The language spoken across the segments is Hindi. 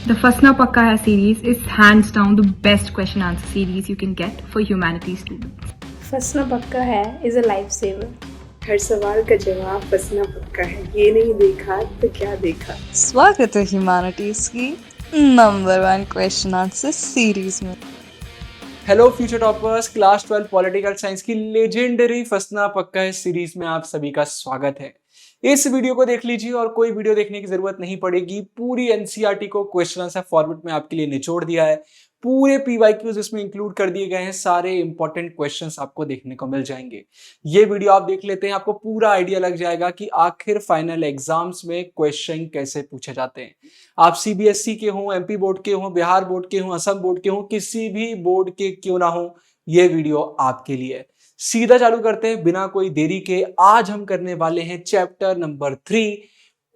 The Fasna Pakka Hai series is hands down the best question answer series you can get for humanities students. फंसना पक्का है इज अ लाइफ सेवर। हर सवाल का जवाब फंसना पक्का है, ये नहीं देखा तो क्या देखा। स्वागत है ह्यूमैनिटीज की नंबर 1 क्वेश्चन आंसर सीरीज में। Hello future toppers, class 12 political science की लेजेंडरी फंसना पक्का है सीरीज में आप सभी का स्वागत है। इस वीडियो को देख लीजिए और कोई वीडियो देखने की जरूरत नहीं पड़ेगी। पूरी एनसीईआरटी को क्वेश्चन आंसर फॉर्मेट में आपके लिए निचोड़ दिया है। पूरे पीवाईक्यूज इसमें इंक्लूड कर दिए गए हैं। सारे इंपॉर्टेंट क्वेश्चंस आपको देखने को मिल जाएंगे। ये वीडियो आप देख लेते हैं, आपको पूरा आइडिया लग जाएगा कि आखिर फाइनल एग्जाम्स में क्वेश्चन कैसे पूछे जाते हैं। आप सीबीएसई के हों, एमपी बोर्ड के हों, बिहार बोर्ड के हों, असम बोर्ड के हों, किसी भी बोर्ड के क्यों ना हो, ये वीडियो आपके लिए है। सीधा चालू करते हैं बिना कोई देरी के। आज हम करने वाले हैं chapter number 3,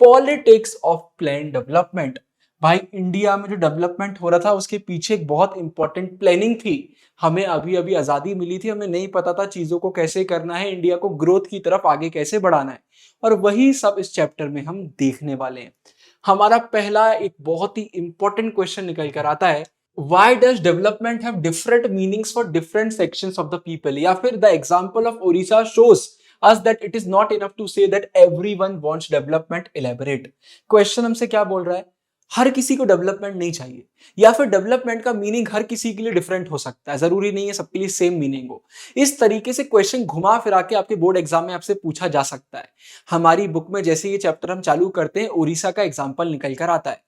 politics of plan development. भाई, इंडिया में जो डेवलपमेंट हो रहा था उसके पीछे एक बहुत इंपॉर्टेंट प्लानिंग थी। हमें अभी अभी आजादी मिली थी, हमें नहीं पता था चीजों को कैसे करना है, इंडिया को ग्रोथ की तरफ आगे कैसे बढ़ाना है, और वही सब इस चैप्टर में हम देखने वाले हैं। हमारा पहला एक बहुत ही इंपॉर्टेंट क्वेश्चन निकल कर आता है, why does development have different meanings for different sections of the people? या फिर the example of Orissa shows us that it is not enough to say that everyone wants development. Elaborate. Question हमसे क्या बोल रहा है? हर किसी को डेवलपमेंट नहीं चाहिए, या फिर डेवलपमेंट का मीनिंग हर किसी के लिए डिफरेंट हो सकता है, जरूरी नहीं है सबके लिए सेम मीनिंग हो। इस तरीके से क्वेश्चन घुमा फिरा के आपके बोर्ड एग्जाम में आपसे पूछा जा सकता है। हमारी बुक में जैसे ये चैप्टर हम चालू करते हैं, ओडिशा का एग्जाम्पल निकल कर आता है।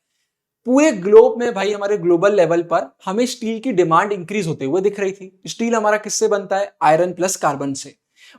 पूरे ग्लोब में भाई, हमारे ग्लोबल लेवल पर हमें स्टील की डिमांड इंक्रीज होते हुए दिख रही थी। स्टील हमारा किससे बनता है? आयरन प्लस कार्बन से।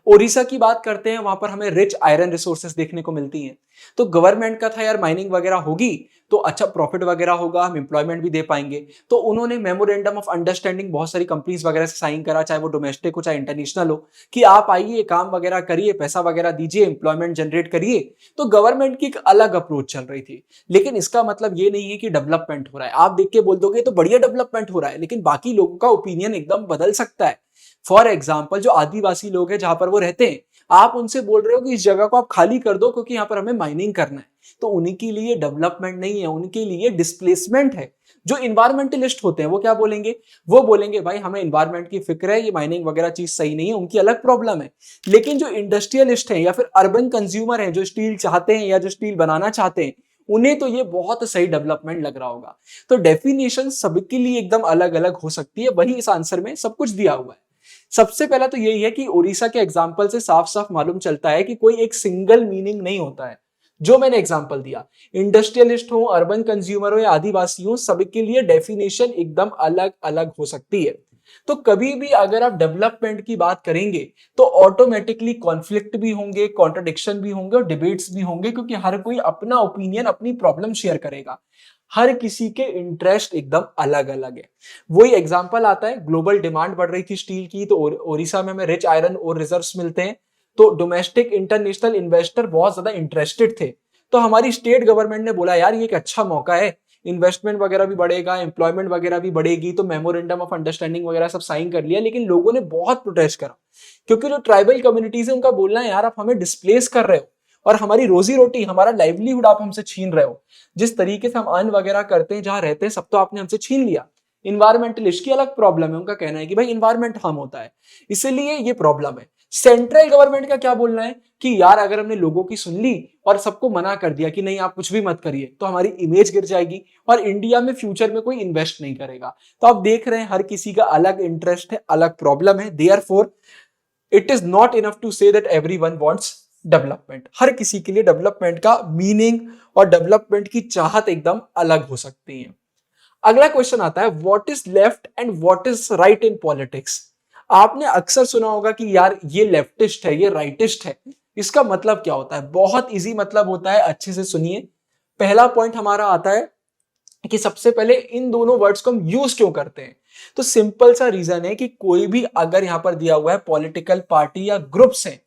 ओडिशा की बात करते हैं, वहां पर हमें रिच आयरन रिसोर्सेस देखने को मिलती हैं। तो गवर्नमेंट का था यार, माइनिंग वगैरह होगी तो अच्छा प्रॉफिट वगैरह होगा, हम एम्प्लॉयमेंट भी दे पाएंगे। तो उन्होंने मेमोरेंडम ऑफ अंडरस्टैंडिंग बहुत सारी कंपनीज वगैरह से साइन करा, चाहे वो डोमेस्टिक हो चाहे इंटरनेशनल हो, कि आप आइए, काम वगैरह करिए, पैसा वगैरह दीजिए, एम्प्लॉयमेंट जनरेट करिए। तो गवर्नमेंट की एक अलग अप्रोच चल रही थी। लेकिन इसका मतलब ये नहीं है कि डेवलपमेंट हो रहा है। आप देख के बोल दोगे तो बढ़िया डेवलपमेंट हो रहा है, लेकिन बाकी लोगों का ओपिनियन एकदम बदल सकता है। फॉर एग्जाम्पल, जो आदिवासी लोग हैं जहां पर वो रहते हैं, आप उनसे बोल रहे हो कि इस जगह को आप खाली कर दो क्योंकि यहां पर हमें माइनिंग करना है, तो उनके लिए डेवलपमेंट नहीं है, उनके लिए डिस्प्लेसमेंट है। जो इन्वायरमेंटलिस्ट होते हैं वो क्या बोलेंगे? वो बोलेंगे भाई हमें इन्वायरमेंट की फिक्र है, ये माइनिंग वगैरह चीज सही नहीं है, उनकी अलग प्रॉब्लम है। लेकिन जो इंडस्ट्रियलिस्ट हैं या फिर अर्बन कंज्यूमर हैं, जो स्टील चाहते हैं या जो स्टील बनाना चाहते हैं, उन्हें तो ये बहुत सही डेवलपमेंट लग रहा होगा। तो डेफिनेशन सबके लिए एकदम अलग अलग हो सकती है, वही इस आंसर में सब कुछ दिया हुआ है। सबसे पहला तो यही है कि ओडिशा के एग्जाम्पल से साफ साफ मालूम चलता है कि कोई एक सिंगल मीनिंग नहीं होता है। जो मैंने एग्जाम्पल दिया, इंडस्ट्रियलिस्ट हो, अर्बन कंज्यूमर हो या आदिवासी हो, सबके लिए डेफिनेशन एकदम अलग अलग हो सकती है। तो कभी भी अगर आप डेवलपमेंट की बात करेंगे तो ऑटोमेटिकली कॉन्फ्लिक्ट भी होंगे, कॉन्ट्रडिक्शन भी होंगे और डिबेट्स भी होंगे, क्योंकि हर कोई अपना ओपिनियन, अपनी प्रॉब्लम शेयर करेगा। हर किसी के इंटरेस्ट एकदम अलग अलग है। वही एग्जांपल आता है, ग्लोबल डिमांड बढ़ रही थी स्टील की, तो ओडिशा में हमें रिच आयरन और रिजर्व्स मिलते हैं, तो डोमेस्टिक इंटरनेशनल इन्वेस्टर बहुत ज्यादा इंटरेस्टेड थे। तो हमारी स्टेट गवर्नमेंट ने बोला यार ये एक अच्छा मौका है, इन्वेस्टमेंट वगैरह भी बढ़ेगा, एम्प्लॉयमेंट वगैरह भी बढ़ेगी। तो मेमोरेंडम ऑफ अंडरस्टैंडिंग वगैरह सब साइन कर लिया, लेकिन लोगों ने बहुत प्रोटेस्ट करा, क्योंकि जो ट्राइबल कम्युनिटीज है उनका बोलना है यार आप हमें डिस्प्लेस कर रहे हो और हमारी रोजी रोटी, हमारा लाइवलीहुड आप हमसे छीन रहे हो। जिस तरीके से हम अर्न वगैरह करते हैं, जहां रहते हैं, सब तो आपने हमसे छीन लिया। इन्वायरमेंटलिस्ट की अलग प्रॉब्लम है, उनका कहना है कि भाई इन्वायरमेंट हार्म होता है, इसलिए ये प्रॉब्लम है। सेंट्रल गवर्नमेंट का क्या बोलना है कि यार अगर हमने लोगों की सुन ली और सबको मना कर दिया कि नहीं आप कुछ भी मत करिए, तो हमारी इमेज गिर जाएगी और इंडिया में फ्यूचर में कोई इन्वेस्ट नहीं करेगा। तो आप देख रहे हैं हर किसी का अलग इंटरेस्ट है, अलग प्रॉब्लम है। Therefore it is not enough to say that everyone wants development. हर किसी के लिए डेवलपमेंट का मीनिंग और डेवलपमेंट की चाहत एकदम अलग हो सकती है। अगला क्वेश्चन आता है, what is left and what is right in politics. आपने अक्सर सुना होगा कि यार ये लेफ्टिस्ट है, ये राइटिस्ट है। इसका मतलब क्या होता है? बहुत इजी मतलब होता है, अच्छे से सुनिए। पहला पॉइंट हमारा आता है कि सबसे पहले इन दोनों वर्ड्स को हम यूज क्यों करते हैं। तो सिंपल सा रीजन है कि कोई भी अगर यहां पर दिया हुआ है पॉलिटिकल पार्टी या ग्रुप्स है,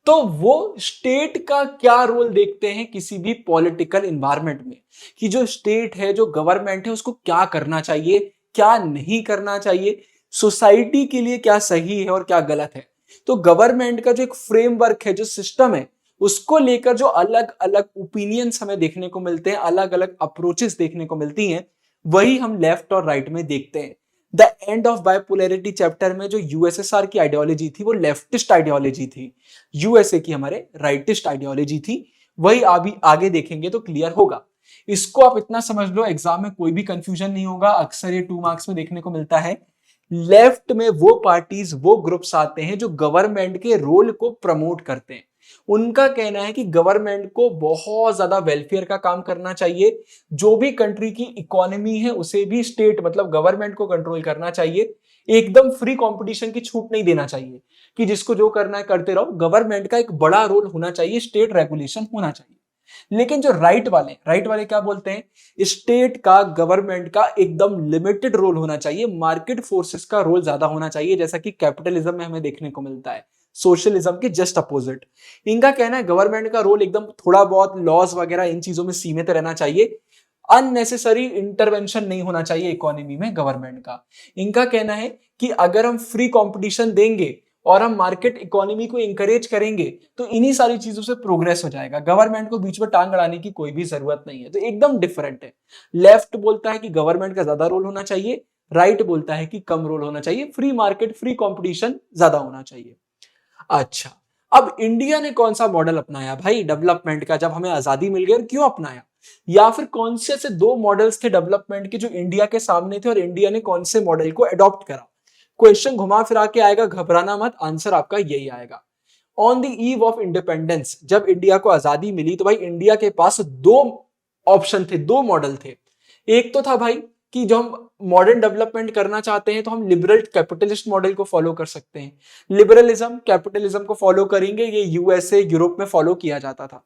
तो वो स्टेट का क्या रोल देखते हैं किसी भी पॉलिटिकल इन्वायरमेंट में, कि जो स्टेट है, जो गवर्नमेंट है, उसको क्या करना चाहिए, क्या नहीं करना चाहिए, सोसाइटी के लिए क्या सही है और क्या गलत है। तो गवर्नमेंट का जो एक फ्रेमवर्क है, जो सिस्टम है, उसको लेकर जो अलग अलग ओपिनियंस हमें देखने को मिलते हैं, अलग अलग अप्रोचेस देखने को मिलती हैं, वही हम लेफ्ट और राइट में देखते हैं। The end of bipolarity chapter में जो यूएसएसआर की आइडियोलॉजी थी वो लेफ्टिस्ट आइडियोलॉजी थी, यूएसए की हमारे राइटिस्ट आइडियोलॉजी थी। वही अभी आगे देखेंगे तो क्लियर होगा। इसको आप इतना समझ लो, एग्जाम में कोई भी कंफ्यूजन नहीं होगा। अक्सर ये 2 मार्क्स में देखने को मिलता है। लेफ्ट में वो पार्टीज, वो ग्रुप्स आते हैं जो गवर्नमेंट के रोल को प्रमोट करते हैं। उनका कहना है कि गवर्नमेंट को बहुत ज्यादा वेलफेयर का काम करना चाहिए, जो भी कंट्री की इकोनॉमी है उसे भी स्टेट मतलब गवर्नमेंट को कंट्रोल करना चाहिए। एकदम फ्री कंपटीशन की छूट नहीं देना चाहिए कि जिसको जो करना है करते रहो। गवर्नमेंट का एक बड़ा रोल होना चाहिए, स्टेट रेगुलेशन होना चाहिए। लेकिन जो राइट वाले क्या बोलते हैं, स्टेट का, गवर्नमेंट का एकदम लिमिटेड रोल होना चाहिए, मार्केट फोर्सेस का रोल ज्यादा होना चाहिए, जैसा कि कैपिटलिज्म में हमें देखने को मिलता है, सोशलिज्म के जस्ट अपोजिट। इनका कहना है गवर्नमेंट का रोल एकदम थोड़ा बहुत लॉज वगैरह इन चीजों में सीमित रहना चाहिए, अननेसेसरी इंटरवेंशन नहीं होना चाहिए इकोनॉमी में गवर्नमेंट का। इनका कहना है कि अगर हम फ्री कंपटीशन देंगे और हम मार्केट इकोनॉमी को इंकरेज करेंगे तो इन्हीं सारी चीजों से प्रोग्रेस हो जाएगा, गवर्नमेंट को बीच में टांग अड़ाने की कोई भी जरूरत नहीं है। तो एकदम डिफरेंट है। लेफ्ट बोलता है कि गवर्नमेंट का ज्यादा रोल होना चाहिए, राइट बोलता है कि कम रोल होना चाहिए, फ्री मार्केट, फ्री कंपटीशन ज्यादा होना चाहिए। अच्छा, अब इंडिया ने कौन सा मॉडल अपनाया भाई डेवलपमेंट का, जब हमें आजादी मिल गई, और क्यों अपनाया, या फिर कौन से ऐसे 2 मॉडल्स थे डेवलपमेंट के जो इंडिया के सामने थे और इंडिया ने कौन से मॉडल को अडॉप्ट करा। क्वेश्चन घुमा फिरा के आएगा, घबराना मत, आंसर आपका यही आएगा। On the eve of independence, जब इंडिया को आजादी मिली तो भाई इंडिया के पास 2 ऑप्शन थे, 2 मॉडल थे। एक तो था भाई कि जो हम मॉडर्न डेवलपमेंट करना चाहते हैं तो हम लिबरल कैपिटलिस्ट मॉडल को फॉलो कर सकते हैं। लिबरलिज्म कैपिटलिज्म को फॉलो करेंगे, ये यूएसए यूरोप में फॉलो किया जाता था।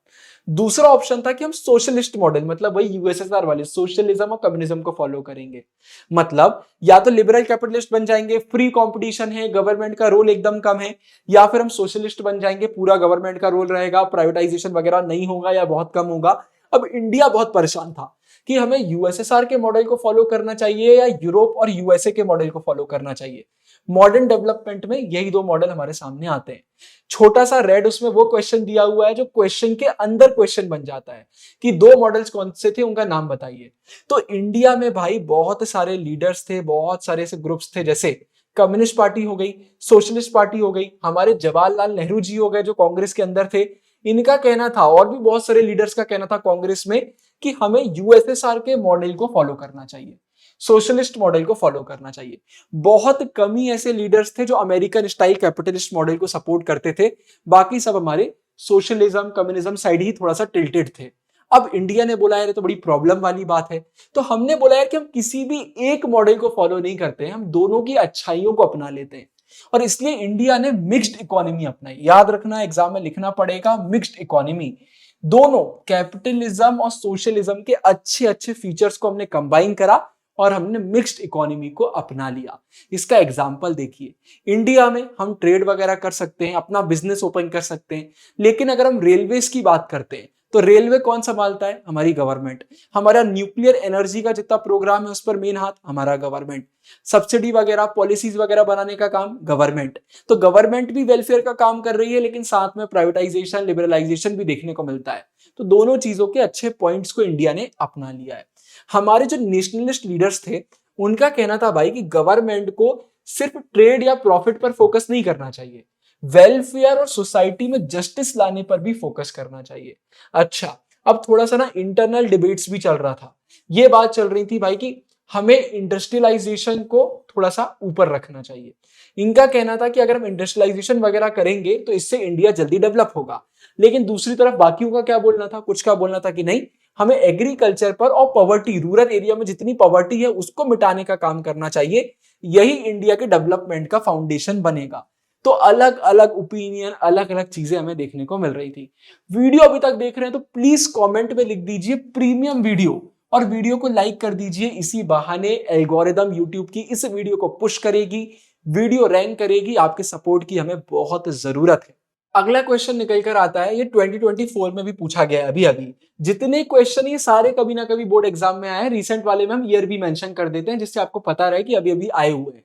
दूसरा ऑप्शन था कि हम सोशलिस्ट मॉडल, मतलब वही यूएसएसआर वाले सोशलिज्म और कम्युनिज्म को फॉलो करेंगे। मतलब या तो लिबरल कैपिटलिस्ट बन जाएंगे, फ्री कंपटीशन है, गवर्नमेंट का रोल एकदम कम है, या फिर हम सोशलिस्ट बन जाएंगे, पूरा गवर्नमेंट का रोल रहेगा, प्राइवेटाइजेशन वगैरह नहीं होगा या बहुत कम होगा। अब इंडिया बहुत परेशान था कि हमें यूएसएसआर के मॉडल को फॉलो करना चाहिए या यूरोप और यूएसए के मॉडल को फॉलो करना चाहिए। मॉडर्न डेवलपमेंट में यही 2 मॉडल हमारे सामने आते हैं। छोटा सा रेड उसमें वो क्वेश्चन दिया हुआ है जो क्वेश्चन के अंदर क्वेश्चन बन जाता है कि 2 मॉडल्स कौन से थे, उनका नाम बताइए। तो इंडिया में भाई बहुत सारे लीडर्स थे, बहुत सारे ऐसे ग्रुप्स थे, जैसे कम्युनिस्ट पार्टी हो गई, सोशलिस्ट पार्टी हो गई, हमारे जवाहरलाल नेहरू जी हो गए जो कांग्रेस के अंदर थे। इनका कहना था, और भी बहुत सारे लीडर्स का कहना था कांग्रेस में, कि हमें यूएसएसआर के मॉडल को फॉलो करना चाहिए, सोशलिस्ट मॉडल को फॉलो करना चाहिए। बहुत कम ही ऐसे लीडर्स थे जो अमेरिकन स्टाइल कैपिटलिस्ट मॉडल को सपोर्ट करते थे, बाकी सब हमारे सोशलिज्म कम्युनिज्म साइड ही थोड़ा सा टिल्टेड थे। अब इंडिया ने बोला यार तो बड़ी प्रॉब्लम वाली बात है, तो हमने बोला यार कि हम किसी भी एक मॉडल को फॉलो नहीं करते हैं, हम दोनों की अच्छाइयों को अपना लेते हैं। और इसलिए इंडिया ने मिक्स्ड इकोनॉमी अपनाई। याद रखना, एग्जाम में लिखना पड़ेगा, मिक्स्ड इकोनॉमी। दोनों कैपिटलिज्म और सोशलिज्म के अच्छे अच्छे फीचर्स को हमने कंबाइन करा और हमने मिक्स्ड इकोनॉमी को अपना लिया। इसका एग्जांपल देखिए, इंडिया में हम ट्रेड वगैरह कर सकते हैं, अपना बिजनेस ओपन कर सकते हैं, लेकिन अगर हम रेलवेज की बात करते हैं तो रेलवे कौन संभालता है? हमारी गवर्नमेंट। हमारा न्यूक्लियर एनर्जी का जितना प्रोग्राम है उस पर मेन हाथ हमारा गवर्नमेंट। सब्सिडी वगैरह पॉलिसीज वगैरह बनाने का काम गवर्नमेंट। तो गवर्नमेंट भी वेलफेयर का काम कर रही है, लेकिन साथ में प्राइवेटाइजेशन लिबरलाइजेशन भी देखने को मिलता है। तो दोनों चीजों के अच्छे पॉइंट्स को इंडिया ने अपना लिया है। हमारे जो नेशनलिस्ट लीडर्स थे उनका कहना था भाई कि गवर्नमेंट को सिर्फ ट्रेड या प्रॉफिट पर फोकस नहीं करना चाहिए, वेलफेयर और सोसाइटी में जस्टिस लाने पर भी फोकस करना चाहिए। अच्छा, अब थोड़ा सा ना इंटरनल डिबेट्स भी चल रहा था। ये बात चल रही थी भाई कि हमें इंडस्ट्रियलाइजेशन को थोड़ा सा ऊपर रखना चाहिए। इनका कहना था कि अगर हम इंडस्ट्रियलाइजेशन वगैरह करेंगे तो इससे इंडिया जल्दी डेवलप होगा, लेकिन दूसरी तरफ बाकियों का क्या बोलना था? कुछ का बोलना था कि नहीं, हमें एग्रीकल्चर पर और पॉवर्टी, रूरल एरिया में जितनी पॉवर्टी है उसको मिटाने का काम करना चाहिए, यही इंडिया के डेवलपमेंट का फाउंडेशन बनेगा। तो अलग अलग ओपिनियन, अलग अलग चीजें हमें देखने को मिल रही थी। वीडियो अभी तक देख रहे हैं तो प्लीज कमेंट में लिख दीजिए प्रीमियम वीडियो, और वीडियो को लाइक कर दीजिए। इसी बहाने एल्गोरिदम यूट्यूब की इस वीडियो को पुश करेगी, वीडियो रैंक करेगी। आपके सपोर्ट की हमें बहुत जरूरत है। अगला क्वेश्चन निकल कर आता है, ये 2024 में भी पूछा गया है। अभी जितने क्वेश्चन ये सारे कभी ना कभी बोर्ड एग्जाम में आए हैं। रिसेंट वाले में हम ईयर भी मेंशन कर देते हैं जिससे आपको पता रहे कि अभी अभी आए हुए हैं।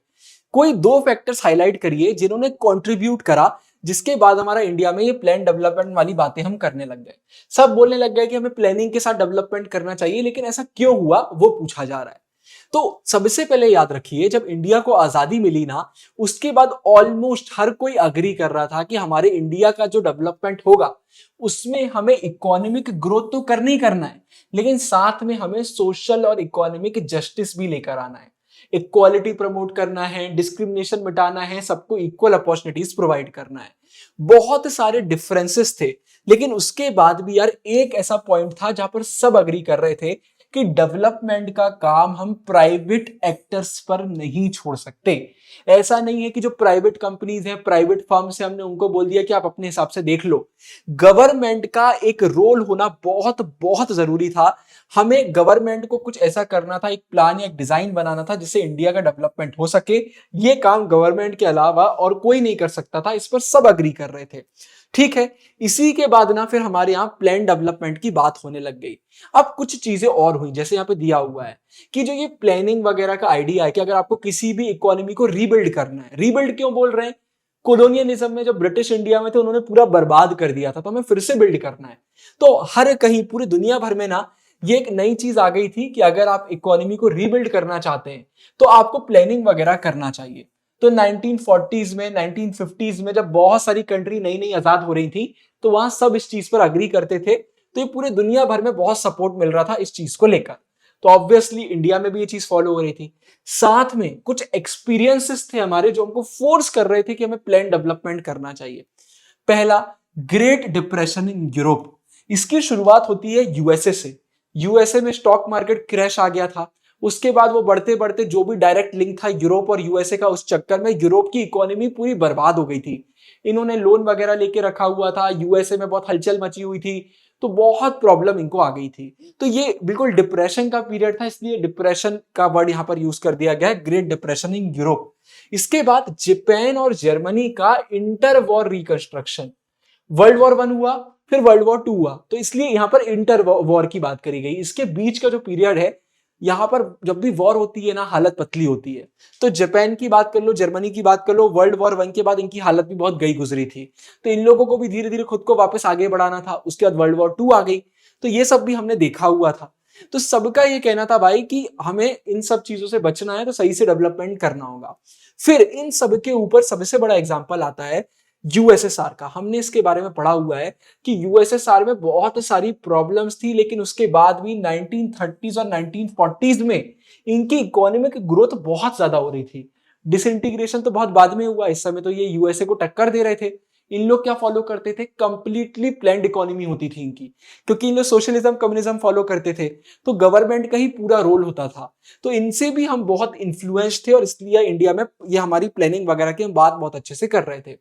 कोई 2 फैक्टर्स हाईलाइट करिए जिन्होंने कंट्रीब्यूट करा, जिसके बाद हमारा इंडिया में ये प्लान डेवलपमेंट वाली बातें हम करने लग गए। सब बोलने लग गए कि हमें प्लानिंग के साथ डेवलपमेंट करना चाहिए, लेकिन ऐसा क्यों हुआ वो पूछा जा रहा है। तो सबसे पहले याद रखिए, जब इंडिया को आजादी मिली ना, उसके बाद ऑलमोस्ट हर कोई अग्री कर रहा था कि हमारे इंडिया का जो डेवलपमेंट होगा उसमें हमें इकोनॉमिक ग्रोथ तो करना ही करना है, लेकिन साथ में हमें सोशल और इकोनॉमिक जस्टिस भी लेकर आना है। इक्वालिटी प्रमोट करना है, डिस्क्रिमिनेशन मिटाना है, सबको इक्वल अपॉर्चुनिटीज प्रोवाइड करना है। बहुत सारे डिफरेंसेस थे, लेकिन उसके बाद भी यार एक ऐसा पॉइंट था जहां पर सब अग्री कर रहे थे कि डेवलपमेंट का काम हम प्राइवेट एक्टर्स पर नहीं छोड़ सकते। ऐसा नहीं है कि जो प्राइवेट कंपनीज हैं, प्राइवेट फर्म्स हैं, हमने उनको बोल दिया कि आप अपने हिसाब से देख लो। गवर्नमेंट का एक रोल होना बहुत बहुत जरूरी था। हमें गवर्नमेंट को कुछ ऐसा करना था, एक प्लान या एक डिजाइन बनाना था जिससे इंडिया का डेवलपमेंट हो सके। ये काम गवर्नमेंट के अलावा और कोई नहीं कर सकता था, इस पर सब अग्री कर रहे थे। ठीक है, इसी के बाद ना फिर हमारे यहाँ प्लान डेवलपमेंट की बात होने लग गई। अब कुछ चीजें और हुई, जैसे यहाँ पे दिया हुआ है कि जो ये प्लानिंग वगैरह का आइडिया है कि अगर आपको किसी भी इकोनॉमी को रीबिल्ड करना है, रीबिल्ड क्यों बोल रहे हैं, कोलोनियलिज्म में जब ब्रिटिश इंडिया में थे उन्होंने पूरा बर्बाद कर दिया था, तो हमें फिर से बिल्ड करना है। तो हर कहीं पूरी दुनिया भर में ना ये एक नई चीज आ गई थी कि अगर आप इकोनॉमी को रीबिल्ड करना चाहते हैं तो आपको प्लानिंग वगैरह करना चाहिए। तो 1940s में, 1950s में जब बहुत सारी कंट्री नई नई आजाद हो रही थी, तो वहां सब इस चीज पर अग्री करते थे। तो ये पूरे दुनिया भर में बहुत सपोर्ट मिल रहा था इस चीज को लेकर। तो ऑब्वियसली इंडिया में भी ये चीज फॉलो हो रही थी। साथ में कुछ एक्सपीरियंसेस थे हमारे जो हमको फोर्स कर रहे थे कि हमें प्लान डेवलपमेंट करना चाहिए। पहला, ग्रेट डिप्रेशन इन यूरोप। इसकी शुरुआत होती है यूएसए से। यूएसए में स्टॉक मार्केट क्रैश आ गया था। उसके बाद वो बढ़ते बढ़ते जो भी डायरेक्ट लिंक था यूरोप और यूएसए का, उस चक्कर में यूरोप की इकोनॉमी पूरी बर्बाद हो गई थी। इन्होंने लोन वगैरह लेके रखा हुआ था, यूएसए में बहुत हलचल मची हुई थी, तो बहुत प्रॉब्लम इनको आ गई थी। तो ये बिल्कुल डिप्रेशन का पीरियड था, इसलिए डिप्रेशन का वर्ड यहां पर यूज कर दिया गया है, ग्रेट डिप्रेशन इन यूरोप। इसके बाद जापान और जर्मनी का inter war reconstruction. World war 1 हुआ, फिर वर्ल्ड वॉर 2 हुआ, तो इसलिए यहां पर इंटर वॉर की बात करी गई। इसके बीच का जो पीरियड है, यहां पर जब भी वॉर होती है ना, हालत पतली होती है। तो जापान की बात कर लो, जर्मनी की बात कर लो, वर्ल्ड वॉर 1 के बाद इनकी हालत भी बहुत गई गुजरी थी। तो इन लोगों को भी धीरे धीरे खुद को वापस आगे बढ़ाना था। उसके बाद वर्ल्ड वॉर 2 आ गई, तो ये सब भी हमने देखा हुआ था। तो सबका ये कहना था भाई कि हमें इन सब चीजों से बचना है, तो सही से डेवलपमेंट करना होगा। फिर इन सब के ऊपर सबसे बड़ा एग्जाम्पल आता है यूएसएसआर का। हमने इसके बारे में पढ़ा हुआ है कि यूएसएसआर में बहुत सारी प्रॉब्लम्स थी, लेकिन उसके बाद भी 1930s और 1940s में इनकी इकोनॉमिक ग्रोथ बहुत ज्यादा हो रही थी। डिसइंटीग्रेशन तो बहुत बाद में हुआ, इस समय तो ये यूएसए को टक्कर दे रहे थे। इन लोग क्या फॉलो करते थे, कंप्लीटली प्लान्ड इकोनॉमी होती थी इनकी, क्योंकि इन लोग सोशलिज्म कम्युनिज्म फॉलो करते थे, तो गवर्नमेंट का ही पूरा रोल होता था। तो इनसे भी हम बहुत इन्फ्लुएंस थे, और इसलिए इंडिया में ये हमारी प्लानिंग वगैरह की हम बात बहुत अच्छे से कर रहे थे।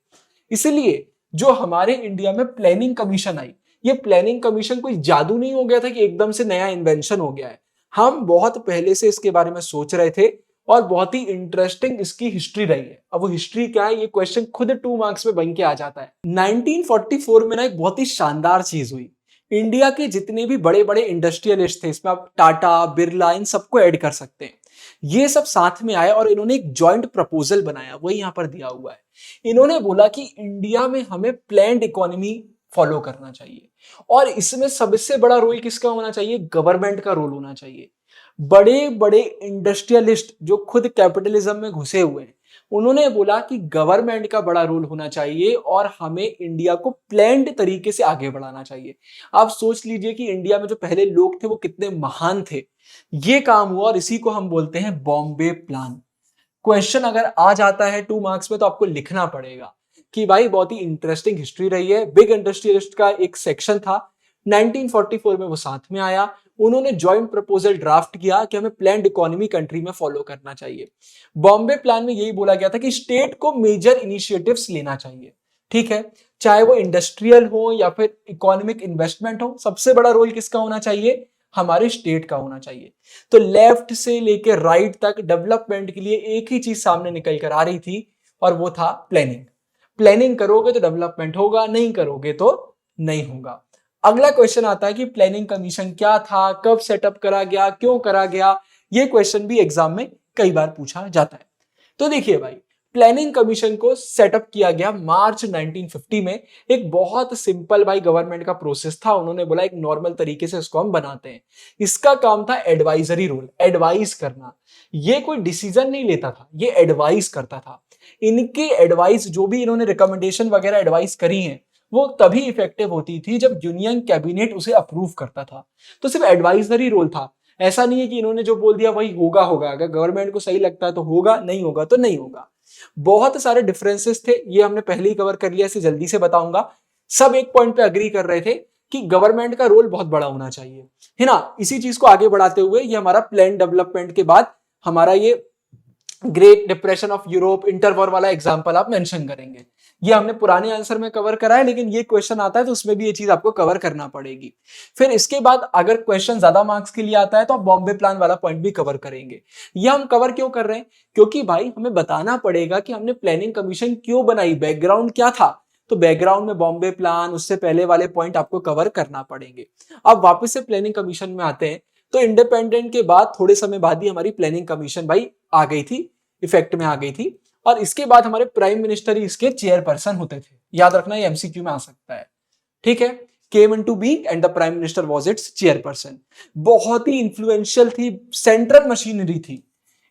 इसलिए जो हमारे इंडिया में प्लानिंग कमीशन आई, ये प्लानिंग कमीशन कोई जादू नहीं हो गया था कि एकदम से नया इन्वेंशन हो गया है। हम बहुत पहले से इसके बारे में सोच रहे थे, और बहुत ही इंटरेस्टिंग इसकी हिस्ट्री रही है। अब वो हिस्ट्री क्या है, ये क्वेश्चन खुद 2 मार्क्स में बन के आ जाता है। 1944 में ना एक बहुत ही शानदार चीज हुई। इंडिया के जितने भी बड़े बड़े इंडस्ट्रियलिस्ट थे, इसमें आप टाटा, बिरला, इन सबको ऐड कर सकते हैं, ये सब साथ में आए और इन्होंने एक जॉइंट प्रपोजल बनाया, वही यहां पर दिया हुआ है। इन्होंने बोला कि इंडिया में हमें प्लान्ड इकोनॉमी फॉलो करना चाहिए, और इसमें सबसे बड़ा रोल किसका होना चाहिए, गवर्नमेंट का रोल होना चाहिए। बड़े बड़े इंडस्ट्रियलिस्ट जो खुद कैपिटलिज्म में घुसे हुए हैं, उन्होंने बोला कि गवर्नमेंट का बड़ा रोल होना चाहिए और हमें इंडिया को प्लान्ड तरीके से आगे बढ़ाना चाहिए। आप सोच लीजिए कि इंडिया में जो पहले लोग थे वो कितने महान थे। ये काम हुआ, और इसी को हम बोलते हैं बॉम्बे प्लान। क्वेश्चन अगर आ जाता है 2 मार्क्स में, तो आपको लिखना पड़ेगा कि भाई बहुत ही इंटरेस्टिंग हिस्ट्री रही है। बिग इंडस्ट्रियलिस्ट का एक सेक्शन था, 1944 में वो साथ में आया। उन्होंने जॉइंट प्रपोजल ड्राफ्ट किया कि हमें प्लान्ड इकोनॉमी कंट्री में फॉलो करना चाहिए। बॉम्बे प्लान में यही बोला गया था कि स्टेट को मेजर इनिशिएटिव्स लेना चाहिए, ठीक है, चाहे वो इंडस्ट्रियल हो या फिर इकोनॉमिक इन्वेस्टमेंट हो। सबसे बड़ा रोल किसका होना चाहिए, हमारे स्टेट का होना चाहिए। तो लेफ्ट से लेकर राइट तक डेवलपमेंट के लिए एक ही चीज सामने निकल कर आ रही थी, और वो था प्लानिंग। प्लानिंग करोगे तो डेवलपमेंट होगा, नहीं करोगे तो नहीं होगा। अगला क्वेश्चन आता है कि प्लानिंग कमीशन क्या था, कब सेटअप करा गया, क्यों करा गया। ये क्वेश्चन भी एग्जाम में कई बार पूछा जाता है। तो देखिए भाई, प्लानिंग कमीशन को सेटअप किया गया मार्च 1950 में। एक बहुत सिंपल भाई गवर्नमेंट का प्रोसेस था, उन्होंने बोला एक नॉर्मल तरीके से इसको हम बनाते हैं। इसका काम था एडवाइजरी रोल, एडवाइस करना। ये कोई डिसीजन नहीं लेता था, ये एडवाइस करता था। इनके एडवाइस जो भी इन्होंने रिकमेंडेशन वगैरह एडवाइस करी हैं वो तभी इफेक्टिव होती थी जब यूनियन कैबिनेट उसे अप्रूव करता था। तो सिर्फ एडवाइजरी रोल था, ऐसा नहीं है कि इन्होंने जो बोल दिया वही होगा होगा, अगर गवर्नमेंट को सही लगता है तो होगा, नहीं होगा तो नहीं होगा। बहुत सारे डिफरेंसेस थे, ये हमने पहले ही कवर कर लिया, इसे जल्दी से बताऊंगा। सब एक पॉइंट पे अग्री कर रहे थे कि गवर्नमेंट का रोल बहुत बड़ा होना चाहिए, है ना। इसी चीज को आगे बढ़ाते हुए ये हमारा प्लान डेवलपमेंट के बाद हमारा ये great depression of Europe interwar वाला एग्जांपल आप मेंशन करेंगे। ये हमने पुराने आंसर में कवर करा है, लेकिन ये क्वेश्चन आता है तो उसमें भी ये चीज आपको कवर करना पड़ेगी। फिर इसके बाद अगर क्वेश्चन ज्यादा मार्क्स के लिए आता है तो आप बॉम्बे प्लान वाला पॉइंट भी कवर करेंगे। ये हम कवर क्यों कर रहे हैं? क्योंकि भाई हमें बताना पड़ेगा कि हमने प्लानिंग कमीशन क्यों बनाई, बैकग्राउंड क्या था। तो बैकग्राउंड में बॉम्बे प्लान, उससे पहले वाले पॉइंट आपको कवर करना पड़ेंगे। अब वापस से प्लानिंग कमीशन में आते हैं तो इंडिपेंडेंट के बाद थोड़े समय बाद ही हमारी प्लानिंग कमीशन भाई आ गई थी, इफेक्ट में आ गई थी। और इसके बाद हमारे प्राइम मिनिस्टर ही इसके चेयरपर्सन होते थे। याद रखना, ये एमसीक्यू में आ सकता है, ठीक है। Came into being and the prime minister was it's chairperson. बहुत ही इंफ्लुएंशियल थी, सेंट्रल मशीनरी थी,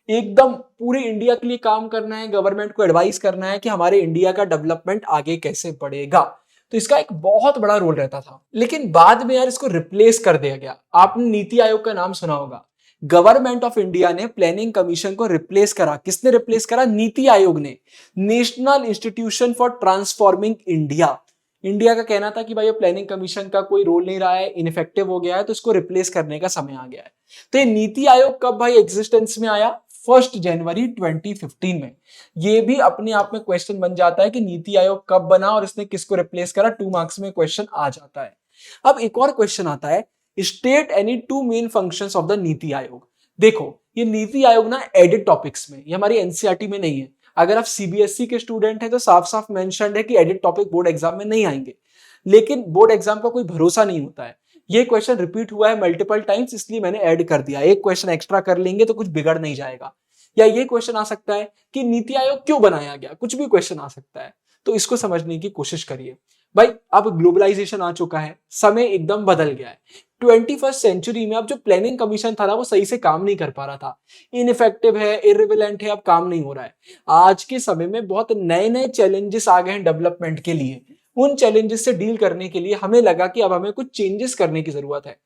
एकदम पूरे इंडिया के लिए काम करना है, गवर्नमेंट को एडवाइस करना है कि हमारे इंडिया का डेवलपमेंट आगे कैसे बढ़ेगा। तो इसका एक बहुत बड़ा रोल रहता था। लेकिन बाद में यार इसको रिप्लेस कर दिया गया। आपने नीति आयोग का नाम सुना होगा। गवर्नमेंट ऑफ इंडिया ने प्लानिंग कमीशन को रिप्लेस करा। किसने रिप्लेस करा? नीति आयोग ने, national institution for transforming India. India का कहना था कि भाई ये प्लानिंग कमीशन का कोई रोल नहीं रहा है, इनफेक्टिव हो गया है, तो इसको रिप्लेस करने का समय आ गया है। तो ये नीति आयोग कब भाई एग्जिस्टेंस में आया? 1 जनवरी 2015 में। ये भी अपने आप में क्वेश्चन बन जाता है कि नीति आयोग कब बना और इसने किसको रिप्लेस करा। 2 मार्क्स में क्वेश्चन आ जाता है। अब एक और क्वेश्चन आता है, state any 2 main functions of the NITI Aayog. देखो ये नीति आयोग ना एडिट टॉपिक्स में, ये हमारी एनसीईआरटी में नहीं है। अगर आप सीबीएसई के स्टूडेंट हैं तो साफ साफ मेंशन्ड है कि एडिट टॉपिक बोर्ड एग्जाम में नहीं आएंगे। लेकिन बोर्ड एग्जाम का कोई भरोसा नहीं होता है। ये क्वेश्चन रिपीट हुआ है मल्टीपल टाइम्स, इसलिए मैंने ऐड कर दिया। एक क्वेश्चन एक्स्ट्रा कर लेंगे तो कुछ बिगड़ नहीं जाएगा। या ये क्वेश्चन आ सकता है कि नीति आयोग क्यों बनाया गया, कुछ भी क्वेश्चन आ सकता है। तो इसको समझने की कोशिश करिए। भाई अब ग्लोबलाइजेशन आ चुका है, समय एकदम बदल गया है। 21st सेंचुरी में अब जो प्लानिंग कमीशन था ना वो सही से काम नहीं कर पा रहा था, इनइफेक्टिव है, इररिलेवेंट है, अब काम नहीं हो रहा है। आज के समय में बहुत नए नए चैलेंजेस आ गए हैं डेवलपमेंट के लिए। उन चैलेंजेस से डील करने के लिए हमें लगा कि अब हमें कुछ चेंजेस करने की जरूरत है।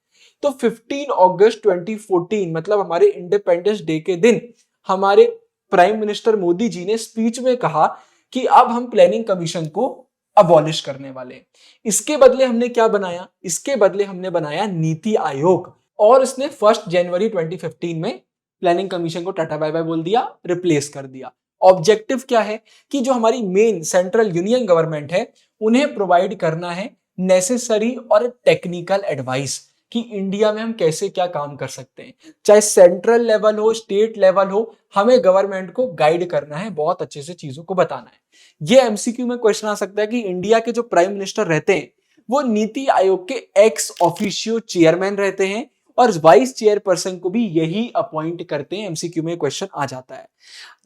तो 15 अगस्त 2014 मतलब हमारे इंडिपेंडेंस डे के दिन हमारे प्राइम मिनिस्टर मोदी जी ने स्पीच में कहा कि अब हम प्लानिंग कमीशन को अबॉलिश करने वाले। इसके बदले हमने क्या बनाया? इसके बदले हमने बनाया नीति आयोग। और इसने 1 जनवरी 2015 में प्लानिंग कमीशन को टाटा बाय बाय बोल दिया, रिप्लेस कर दिया। ऑब्जेक्टिव क्या है कि जो हमारी मेन सेंट्रल यूनियन गवर्नमेंट है उन्हें प्रोवाइड करना है नेसेसरी और टेक्निकल एडवाइस कि इंडिया में हम कैसे क्या काम कर सकते हैं। चाहे सेंट्रल लेवल हो, स्टेट लेवल हो, हमें गवर्नमेंट को गाइड करना है, बहुत अच्छे से चीजों को बताना है। ये एमसीक्यू में क्वेश्चन आ सकता है कि इंडिया के जो प्राइम मिनिस्टर रहते हैं वो नीति आयोग के एक्स ऑफिशियो चेयरमैन रहते हैं और वाइस चेयरपर्सन को भी यही अपॉइंट करते हैं। एमसीक्यू में क्वेश्चन आ जाता है।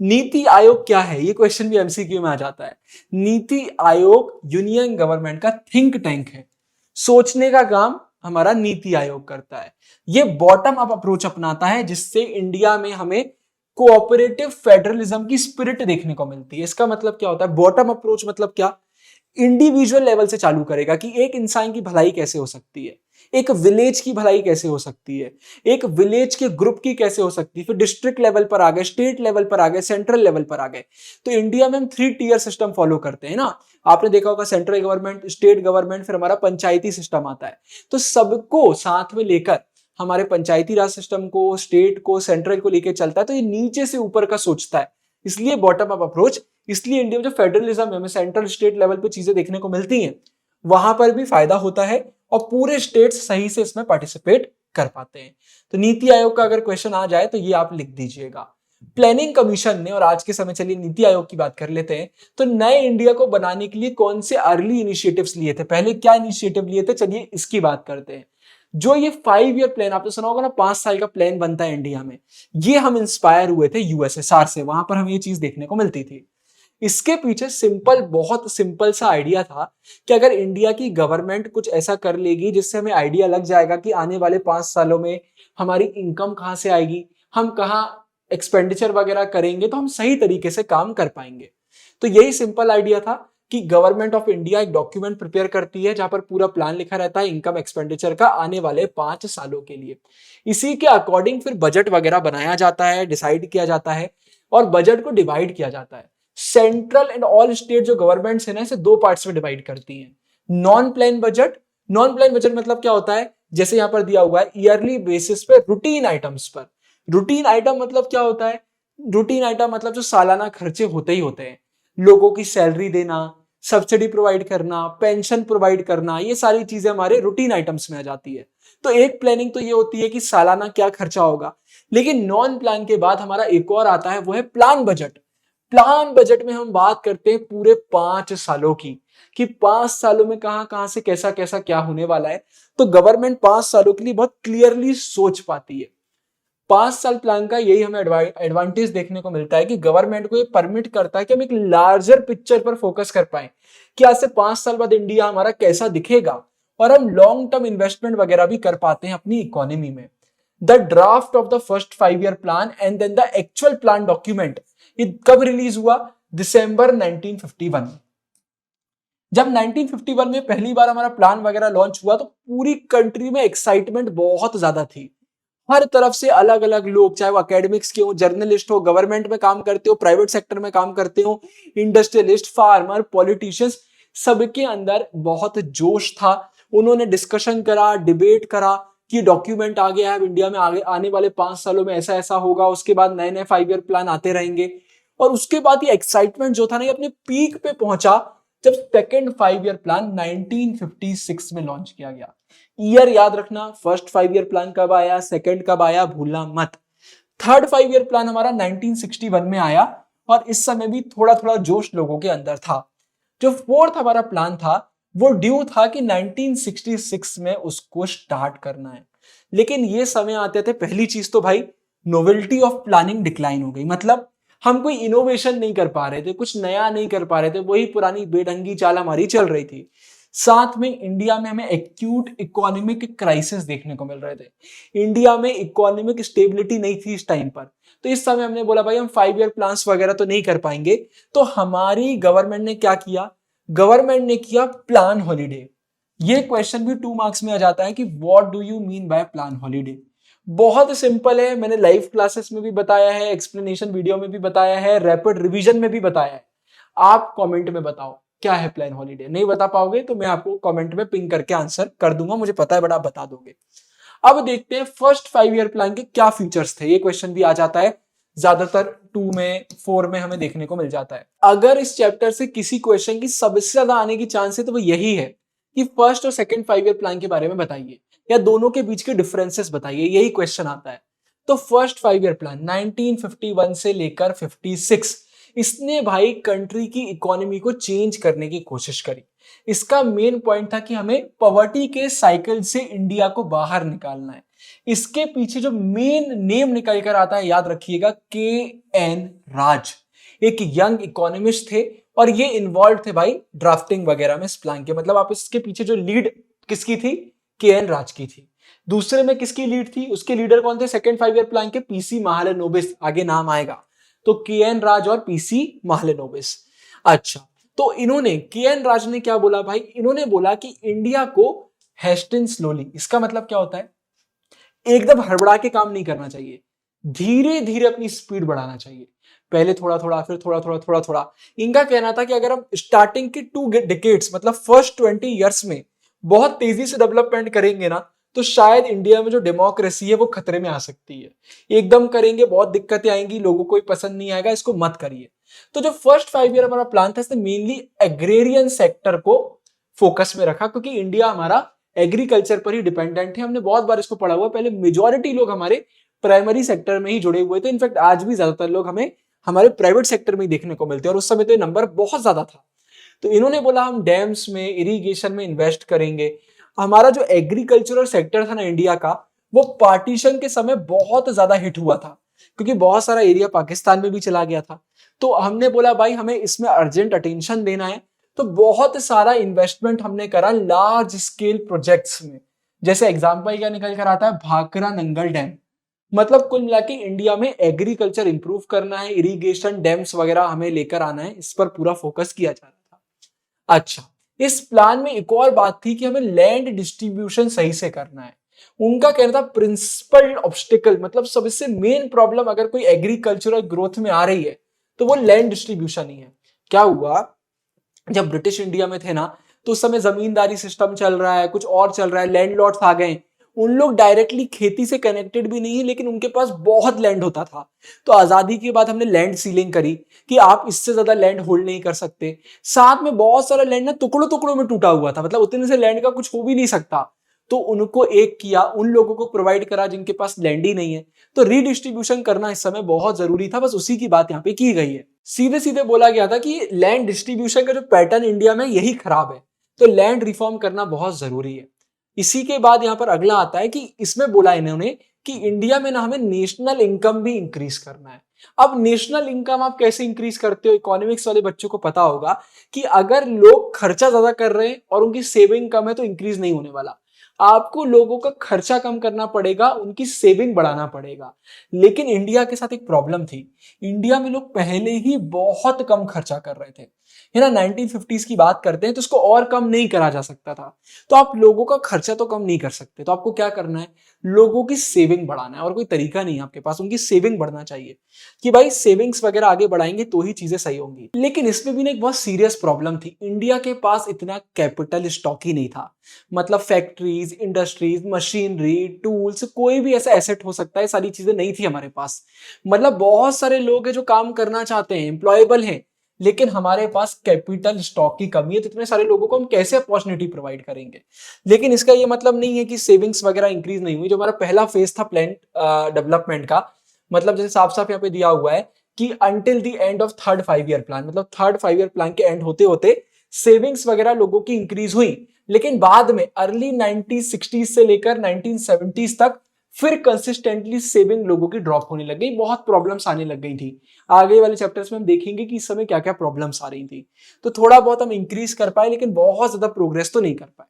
नीति आयोग क्या है, ये क्वेश्चन भी एमसीक्यू में आ जाता है। नीति आयोग यूनियन गवर्नमेंट का थिंक टैंक है। सोचने का काम हमारा नीति आयोग करता है। ये बॉटम अप अप्रोच अपनाता है जिससे इंडिया में हमें कोऑपरेटिव फेडरलिज्म की स्पिरिट देखने को मिलती है। इसका मतलब क्या होता है? बॉटम अप्रोच मतलब क्या? इंडिविजुअल लेवल से चालू करेगा कि एक इंसान की भलाई कैसे हो सकती है, एक विलेज की भलाई कैसे हो सकती है, एक विलेज के ग्रुप की कैसे हो सकती है। फिर डिस्ट्रिक्ट लेवल पर आ गए, स्टेट लेवल पर आ गए, सेंट्रल लेवल पर आ गए। तो इंडिया में हम 3 टियर सिस्टम फॉलो करते हैं ना। आपने देखा होगा सेंट्रल गवर्नमेंट, स्टेट गवर्नमेंट, फिर हमारा पंचायती सिस्टम आता है। तो सबको साथ में लेकर हमारे पंचायती राज सिस्टम को, स्टेट को, सेंट्रल को लेकर चलता है। तो ये नीचे से ऊपर का सोचता है, इसलिए बॉटम अप अप्रोच। इसलिए इंडिया में जो फेडरलिज्म है, हमें सेंट्रल स्टेट लेवल पे चीजें देखने को मिलती हैं, वहां पर भी फायदा होता है और पूरे स्टेट्स सही से इसमें पार्टिसिपेट कर पाते हैं। तो नीति आयोग का अगर क्वेश्चन आ जाए तो ये आप लिख दीजिएगा। प्लानिंग कमीशन ने, और आज के समय चलिए नीति आयोग की बात कर लेते हैं, तो नए इंडिया को बनाने के लिए कौन से अर्ली इनिशिएटिव्स लिए थे, पहले क्या इनिशिएटिव लिए थे, चलिए इसकी बात करते हैं। जो ये 5 ईयर प्लान आपने सुना होगा ना, 5 साल का प्लान बनता है इंडिया में, ये हम इंस्पायर हुए थे यूएसएसआर से। वहां पर हमें ये चीज देखने को मिलती थी। इसके पीछे सिंपल, बहुत सिंपल सा आइडिया था कि अगर इंडिया की गवर्नमेंट कुछ ऐसा कर लेगी जिससे हमें आइडिया लग जाएगा कि आने वाले 5 सालों में हमारी इनकम कहां से आएगी, हम कहां एक्सपेंडिचर वगैरह करेंगे, तो हम सही तरीके से काम कर पाएंगे। तो यही सिंपल आइडिया था कि गवर्नमेंट ऑफ इंडिया एक डॉक्यूमेंट प्रिपेयर करती है जहां पर पूरा प्लान लिखा रहता है इनकम एक्सपेंडिचर का आने वाले 5 सालों के लिए। इसी के अकॉर्डिंग फिर बजट वगैरह बनाया जाता है, डिसाइड किया जाता है और बजट को डिवाइड किया जाता है। सेंट्रल एंड ऑल स्टेट जो गवर्नमेंट्स है ना, इसे 2 पार्ट्स में डिवाइड करती हैं। Non plan budget, non plan budget मतलब क्या होता है, जैसे यहां पर दिया हुआ है ईयरली बेसिस पे रूटीन आइटम्स पर। रूटीन आइटम मतलब क्या होता है, रूटीन आइटम मतलब जो सालाना खर्चे होते ही होते हैं, लोगों की सैलरी देना, सब्सिडी प्रोवाइड करना, पेंशन प्रोवाइड करना, ये सारी चीजें हमारे रूटीन आइटम्स में आ जाती है। तो एक प्लानिंग तो ये होती है कि सालाना क्या खर्चा होगा, लेकिन नॉन प्लान के बाद हमारा एक और आता है, वो है प्लान बजट। प्लान बजट में हम बात करते हैं पूरे 5 सालों की, कि 5 सालों में कहां कहां से कैसा कैसा क्या होने वाला है। तो गवर्नमेंट 5 सालों के लिए बहुत क्लियरली सोच पाती है। 5 साल प्लान का यही हमें एडवांटेज देखने को मिलता है कि गवर्नमेंट को ये परमिट करता है कि हम एक लार्जर पिक्चर पर फोकस कर पाए कि आज से 5 साल बाद इंडिया हमारा कैसा दिखेगा, और हम लॉन्ग टर्म इन्वेस्टमेंट वगैरह भी कर पाते हैं अपनी इकोनॉमी में। The draft of the first 5 year plan and then the actual plan document, ये कब रिलीज हुआ, दिसंबर 1951। जब 1951 में पहली बार हमारा प्लान वगैरह लॉन्च हुआ तो पूरी कंट्री में एक्साइटमेंट बहुत ज्यादा थी। हर तरफ से अलग अलग लोग, चाहे वो एकेडमिक्स के हो, जर्नलिस्ट हो, गवर्नमेंट में काम करते हो, प्राइवेट सेक्टर में काम करते हो, इंडस्ट्रियलिस्ट, फार्मर, पॉलिटिशियंस, सबके अंदर बहुत जोश था। उन्होंने डिस्कशन करा, डिबेट करा कि डॉक्यूमेंट आ गया है, इंडिया में आगे आने वाले 5 सालों में ऐसा ऐसा होगा, उसके बाद नए नए 5 ईयर प्लान आते रहेंगे। और उसके बाद ये एक्साइटमेंट जो था ना, ये अपने पीक पे पहुंचा जब सेकेंड 5 ईयर प्लान 1956 में लॉन्च किया गया। ईयर याद रखना, फर्स्ट 5 ईयर प्लान कब आया, सेकेंड कब आया, भूलना मत। थर्ड 5 ईयर प्लान हमारा 1961 में आया और इस समय भी थोड़ा थोड़ा जोश लोगों के अंदर था। जो फोर्थ हमारा प्लान था वो ड्यू था कि 1966 में उसको स्टार्ट करना है, लेकिन ये समय आते थे पहली चीज तो भाई नोवेल्टी ऑफ प्लानिंग डिक्लाइन हो गई। मतलब हम कोई इनोवेशन नहीं कर पा रहे थे, कुछ नया नहीं कर पा रहे थे, वही पुरानी बेढंगी चाल हमारी चल रही थी। साथ में इंडिया में हमें एक्यूट इकोनॉमिक क्राइसिस देखने को मिल रहे थे। इंडिया में इकोनॉमिक स्टेबिलिटी नहीं थी इस टाइम पर। तो इस समय हमने बोला भाई हम 5 ईयर प्लान्स वगैरह तो नहीं कर पाएंगे। तो हमारी गवर्नमेंट ने क्या किया, गवर्नमेंट ने किया प्लान हॉलीडे। ये क्वेश्चन भी 2 मार्क्स में आ जाता है कि what do you mean by plan holiday. बहुत सिंपल है, मैंने लाइव क्लासेस में भी बताया है, एक्सप्लेनेशन वीडियो में भी बताया है, रैपिड रिवीजन में भी बताया है। आप कमेंट में बताओ क्या है प्लान हॉलीडे। नहीं बता पाओगे तो मैं आपको कमेंट में पिंग करके आंसर कर दूंगा, मुझे पता है बट आप बता दोगे। अब देखते हैं फर्स्ट 5 ईयर प्लान के क्या फीचर्स थे। ये क्वेश्चन भी आ जाता है, ज्यादातर 2 में 4 में हमें देखने को मिल जाता है। अगर इस चैप्टर से किसी क्वेश्चन की सबसे ज्यादा आने की चांस है तो वो यही है कि फर्स्ट और सेकंड 5 ईयर प्लान के बारे में बताइए या दोनों के बीच के डिफरेंसेस बताइए, यही क्वेश्चन आता है। तो फर्स्ट 5 ईयर प्लान 1951 से लेकर 56, इसने भाई कंट्री की इकोनॉमी को चेंज करने की कोशिश करी। इसका मेन पॉइंट था कि हमें पॉवर्टी के साइकिल से इंडिया को बाहर निकालना है। इसके पीछे जो मेन नेम निकल कर आता है, याद रखिएगा, के.एन. राज एक यंग इकोनॉमिस्ट थे और ये इन्वॉल्व थे भाई ड्राफ्टिंग वगैरह में इस प्लान के। मतलब आप इसके पीछे जो लीड किसकी थी, के.एन. राज की थी। दूसरे में किसकी लीड थी, उसके लीडर कौन थे सेकंड 5 ईयर प्लान के, पीसी महालनोबिस, आगे नाम आएगा। तो के.एन. राज और पीसी महालनोबिस। अच्छा, तो इन्होंने, के.एन. राज ने क्या बोला भाई, इन्होंने बोला कि इंडिया को हेस्टन स्लोली, इसका मतलब क्या होता है, एकदम हड़बड़ा के काम नहीं करना चाहिए, धीरे धीरे अपनी स्पीड बढ़ाना चाहिए। पहले थोड़ा थोड़ा, फिर थोड़ा थोड़ा थोड़ा थोड़ा। इनका कहना था कि अगर हम स्टार्टिंग के 2 डिकेड्स मतलब फर्स्ट 20 ईयर्स में बहुत तेजी से डेवलपमेंट करेंगे ना, तो शायद इंडिया में जो डेमोक्रेसी है वो खतरे में आ सकती है। एकदम करेंगे बहुत दिक्कतें आएंगी, लोगों को पसंद नहीं आएगा, इसको मत करिए। तो जो फर्स्ट 5 ईयर हमारा प्लान था, इसने मेनली एग्रेरियन सेक्टर को फोकस में रखा, क्योंकि इंडिया हमारा एग्रीकल्चर पर ही डिपेंडेंट है। हमने बहुत बार इसको पढ़ा हुआ, पहले मेजॉरिटी लोग हमारे प्राइमरी सेक्टर में ही जुड़े हुए थे। इनफैक्ट आज भी ज्यादातर लोग हमें हमारे प्राइवेट सेक्टर में ही देखने को मिलते हैं, और उस समय तो ये नंबर बहुत ज्यादा था। तो इन्होंने बोला हम डैम्स में, इरिगेशन में इन्वेस्ट करेंगे। हमारा जो एग्रीकल्चरल सेक्टर था ना इंडिया का, वो पार्टीशन के समय बहुत ज्यादा हिट हुआ था, क्योंकि बहुत सारा एरिया पाकिस्तान में भी चला गया था। तो हमने बोला भाई हमें इसमें अर्जेंट अटेंशन देना है, तो बहुत सारा इन्वेस्टमेंट हमने करा लार्ज स्केल प्रोजेक्ट्स में। जैसे एग्जाम्पल क्या निकल कर आता है, भाखरा नंगल डैम। मतलब कुल मिला के इंडिया में एग्रीकल्चर इंप्रूव करना है, इरिगेशन डैम्स वगैरह हमें लेकर आना है, इस पर पूरा फोकस किया जा रहा था। अच्छा, इस प्लान में एक और बात थी कि हमें लैंड डिस्ट्रीब्यूशन सही से करना है। उनका कहना था प्रिंसिपल ऑब्स्टिकल, मतलब सबसे मेन प्रॉब्लम अगर कोई एग्रीकल्चरल ग्रोथ में आ रही है तो वो लैंड डिस्ट्रीब्यूशन ही है। क्या हुआ, जब ब्रिटिश इंडिया में थे ना, तो उस समय जमींदारी सिस्टम चल रहा है, कुछ और चल रहा है, लैंडलॉर्ड्स आ गए। उन लोग डायरेक्टली खेती से कनेक्टेड भी नहीं है, लेकिन उनके पास बहुत लैंड होता था। तो आजादी के बाद हमने लैंड सीलिंग करी कि आप इससे ज्यादा लैंड होल्ड नहीं कर सकते। साथ में बहुत सारा लैंड ना टुकड़ों टुकड़ों में टूटा हुआ था, मतलब उतने से लैंड का कुछ हो भी नहीं सकता। तो उनको एक किया, उन लोगों को प्रोवाइड करा जिनके पास लैंड ही नहीं है। तो रीडिस्ट्रीब्यूशन करना इस समय बहुत जरूरी था, बस उसी की बात यहाँ पे की गई है। सीधे सीधे बोला गया था कि लैंड डिस्ट्रीब्यूशन का जो पैटर्न इंडिया में यही खराब है, तो लैंड रिफॉर्म करना बहुत जरूरी है। इसी के बाद यहाँ पर अगला आता है कि इसमें बोला इन्होंने कि इंडिया में ना हमें नेशनल इनकम भी इंक्रीज करना है। अब नेशनल इनकम आप कैसे इंक्रीज करते हो, इकोनॉमिक्स वाले बच्चों को पता होगा कि अगर लोग खर्चा ज्यादा कर रहे हैं और उनकी सेविंग कम है तो इंक्रीज नहीं होने वाला। आपको लोगों का खर्चा कम करना पड़ेगा, उनकी सेविंग बढ़ाना पड़ेगा। लेकिन इंडिया के साथ एक प्रॉब्लम थी, इंडिया में लोग पहले ही बहुत कम खर्चा कर रहे थे, है ना। 1950s की बात करते हैं तो इसको और कम नहीं करा जा सकता था। तो आप लोगों का खर्चा तो कम नहीं कर सकते, तो आपको क्या करना है, लोगों की सेविंग बढ़ाना है। और कोई तरीका नहीं है आपके पास, उनकी सेविंग बढ़ना चाहिए कि भाई सेविंग्स वगैरह आगे बढ़ाएंगे तो ही चीजें सही होंगी। लेकिन इसमें भी ना एक बहुत सीरियस प्रॉब्लम थी, इंडिया के पास इतना कैपिटल स्टॉक ही नहीं था। मतलब फैक्ट्रीज, इंडस्ट्रीज, मशीनरी, टूल्स, कोई भी ऐसा एसेट हो सकता है, सारी चीजें नहीं थी हमारे पास। मतलब बहुत सारे लोग हैं जो काम करना चाहते हैं, एम्प्लॉयबल हैं, लेकिन हमारे पास कैपिटल स्टॉक की कमी है। तो इतने सारे लोगों को हम कैसे अपॉर्चुनिटी प्रोवाइड करेंगे। लेकिन इसका ये मतलब नहीं है कि सेविंग्स वगैरह इंक्रीज नहीं हुई। जो हमारा पहला फेज था प्लान डेवलपमेंट का, मतलब जैसे साफ साफ यहाँ पे दिया हुआ है कि until the end of third 5 year plan, मतलब थर्ड 5 ईयर प्लान के एंड होते होते सेविंग्स वगैरह लोगों की इंक्रीज हुई। लेकिन बाद में अर्ली 1960s से लेकर 1970s तक फिर कंसिस्टेंटली सेविंग लोगों की ड्रॉप होने लग गई, बहुत प्रॉब्लम्स आने लग गई थी। आगे वाले चैप्टर्स में हम देखेंगे कि इस समय क्या क्या प्रॉब्लम्स आ रही थी। तो थोड़ा बहुत हम इंक्रीज कर पाए, लेकिन बहुत ज्यादा प्रोग्रेस तो नहीं कर पाए।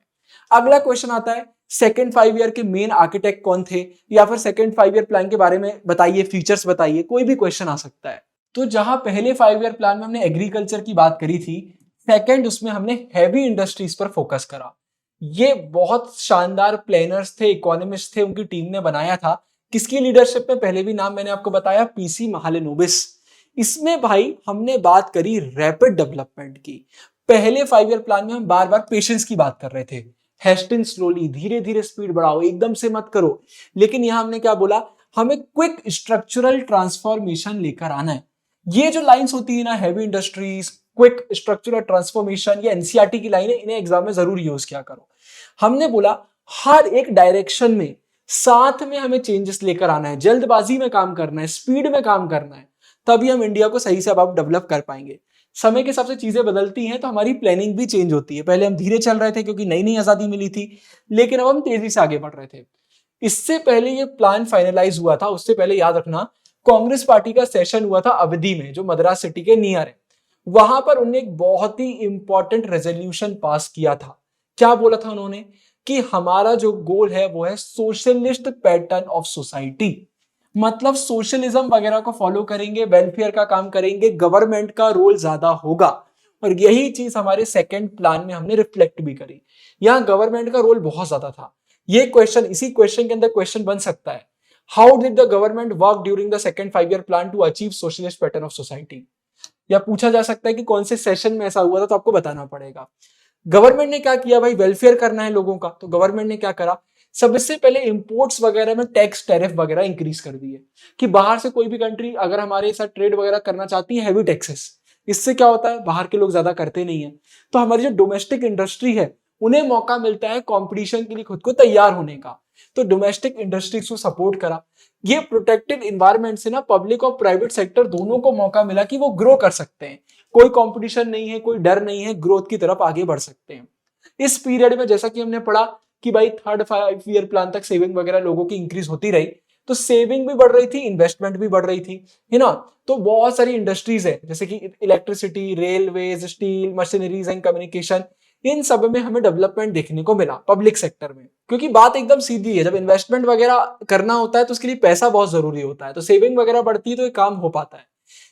अगला क्वेश्चन आता है, सेकंड 5 ईयर के मेन आर्किटेक्ट कौन थे, या फिर सेकंड 5 ईयर प्लान के बारे में बताइए, फीचर्स बताइए, कोई भी क्वेश्चन आ सकता है। तो जहां पहले 5 ईयर प्लान में हमने एग्रीकल्चर की बात करी थी, सेकंड उसमें हमने हैवी इंडस्ट्रीज पर फोकस करा। ये बहुत शानदार प्लानर्स थे, इकोनॉमिस्ट थे, उनकी टीम ने बनाया था। किसकी लीडरशिप में, पहले भी नाम मैंने आपको बताया, पीसी महालेनोबिस। इसमें भाई हमने बात करी रैपिड डेवलपमेंट की। पहले 5 ईयर प्लान में हम बार बार पेशेंस की बात कर रहे थे, हेस्टिंग स्लोली, धीरे धीरे स्पीड बढ़ाओ, एकदम से मत करो। लेकिन यहां हमने क्या बोला, हमें क्विक स्ट्रक्चरल ट्रांसफॉर्मेशन लेकर आना है। ये जो लाइंस होती है ना, heavy industries, quick structural transformation, ये एनसीईआरटी की लाइन है, इन्हें एग्जाम में जरूर यूज किया करो। हमने बोला हर एक डायरेक्शन में साथ में हमें चेंजेस लेकर आना है, जल्दबाजी में काम करना है, स्पीड में काम करना है, तभी हम इंडिया को सही से अब डेवलप कर पाएंगे। समय के हिसाब से चीजें बदलती हैं तो हमारी प्लानिंग भी चेंज होती है। पहले हम धीरे चल रहे थे क्योंकि नई नई आजादी मिली थी, लेकिन अब हम तेजी से आगे बढ़ रहे थे। इससे पहले ये प्लान फाइनलाइज हुआ था, उससे पहले याद रखना कांग्रेस पार्टी का सेशन हुआ था अवधि में, जो मद्रास सिटी के नियर है। वहां पर उन्होंने एक बहुत ही इंपॉर्टेंट रेजोल्यूशन पास किया था। क्या बोला था उन्होंने कि हमारा जो गोल है वो है सोशलिस्ट पैटर्न ऑफ सोसाइटी। मतलब सोशलिज्म वगैरह को फॉलो करेंगे, वेलफेयर का काम करेंगे, गवर्नमेंट का रोल ज्यादा होगा। और यही चीज हमारे सेकंड प्लान में हमने रिफ्लेक्ट भी करी। यहाँ गवर्नमेंट का रोल बहुत ज्यादा था। ये क्वेश्चन, इसी क्वेश्चन के अंदर क्वेश्चन बन सकता है, how did the government work during the second 5 year plan to achieve socialist pattern of society. या पूछा जा सकता है कि कौन से सेशन में ऐसा हुआ था, तो आपको बताना पड़ेगा। गवर्नमेंट ने क्या किया भाई, वेलफेयर करना है लोगों का, तो गवर्नमेंट ने क्या करा, सबसे पहले इंपोर्ट्स वगैरह में टैक्स टैरिफ वगैरह इंक्रीज कर दिए कि बाहर से कोई भी कंट्री अगर हमारे साथ ट्रेड वगैरह करना चाहती है, हैवी टैक्सेस। इससे क्या होता है, बाहर के लोग ज्यादा करते नहीं है, तो हमारी जो डोमेस्टिक इंडस्ट्री है उन्हें मौका मिलता है कंपटीशन के लिए खुद को तैयार होने का। तो डोमेस्टिक इंडस्ट्रीज को सपोर्ट करा। ये प्रोटेक्टेड इन्वायरमेंट से ना पब्लिक और प्राइवेट सेक्टर दोनों को मौका मिला कि वो ग्रो कर सकते हैं। कोई कंपटीशन नहीं है, कोई डर नहीं है, ग्रोथ की तरफ आगे बढ़ सकते हैं। इस पीरियड में जैसा कि हमने पढ़ा कि भाई थर्ड 5 ईयर प्लान तक सेविंग वगैरह लोगों की इंक्रीज होती रही, तो सेविंग भी बढ़ रही थी, इन्वेस्टमेंट भी बढ़ रही थी, है ना। तो बहुत सारी इंडस्ट्रीज है जैसे कि electricity, railways, steel, machineries and communication, इन सब में हमें डेवलपमेंट देखने को मिला पब्लिक सेक्टर में। क्योंकि बात एकदम सीधी है, जब इन्वेस्टमेंट वगैरह करना होता है तो उसके लिए पैसा बहुत जरूरी होता है, तो सेविंग वगैरह बढ़ती है तो ये काम हो पाता है।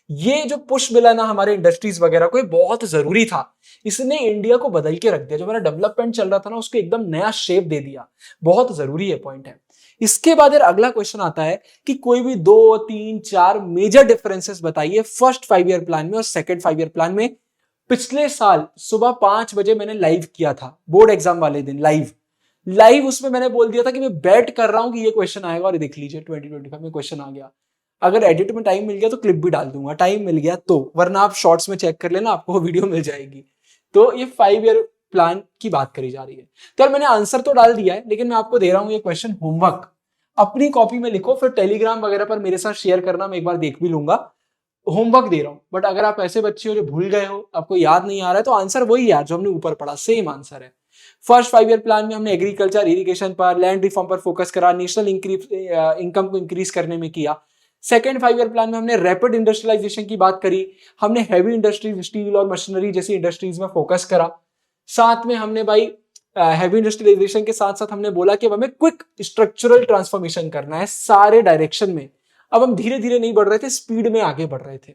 ये जो पुश मिला ना हमारे इंडस्ट्रीज वगैरह को, ये बहुत जरूरी था। इसने इंडिया को बदल के रख दिया, जो हमारा डेवलपमेंट चल रहा था ना उसको एकदम नया शेप दे दिया। बहुत जरूरी है पॉइंट है। इसके बाद यार अगला क्वेश्चन आता है कि कोई भी 2, 3, 4 मेजर डिफरेंसेस बताइए फर्स्ट 5 ईयर प्लान में और सेकंड 5 ईयर प्लान में। पिछले साल सुबह 5 बजे मैंने लाइव किया था, बोर्ड एग्जाम वाले दिन लाइव उसमें मैंने बोल दिया था कि मैं बेट कर रहा हूं कि ये क्वेश्चन आएगा, और देख लीजिए 2025 में क्वेश्चन आ गया। अगर एडिट में टाइम मिल गया तो क्लिप भी डाल दूंगा, टाइम मिल गया तो, वरना आप शॉर्ट्स में चेक कर लेना, आपको वीडियो मिल जाएगी। तो ये 5 ईयर प्लान की बात करी जा रही है। तो यार मैंने आंसर तो डाल दिया है, लेकिन मैं आपको दे रहा हूं ये क्वेश्चन होमवर्क, अपनी कॉपी में लिखो, फिर टेलीग्राम वगैरह पर मेरे साथ शेयर करना, मैं एक बार देख भी लूंगा। होमवर्क दे रहा हूं, बट अगर आप ऐसे बच्चे हो जो भूल गए हो, आपको याद नहीं आ रहा है, तो आंसर वही यार जो हमने ऊपर पढ़ा, सेम आंसर है। फर्स्ट 5 ईयर प्लान में हमने एग्रीकल्चर, इरिगेशन पर, लैंड रिफॉर्म पर फोकस करा, नेशनल इनकम को इंक्रीज करने में किया। सेकेंड 5 ईयर प्लान में हमने रैपिड इंडस्ट्रियलाइजेशन की बात करी, हमने हैवी इंडस्ट्रीज, स्टील और मशीनरी जैसी इंडस्ट्रीज में फोकस करा। साथ में हमने भाई हैवी इंडस्ट्रियलाइजेशन के साथ साथ हमने बोला कि अब हमें क्विक स्ट्रक्चरल ट्रांसफॉर्मेशन करना है सारे डायरेक्शन में। अब हम धीरे धीरे नहीं बढ़ रहे थे, स्पीड में आगे बढ़ रहे थे।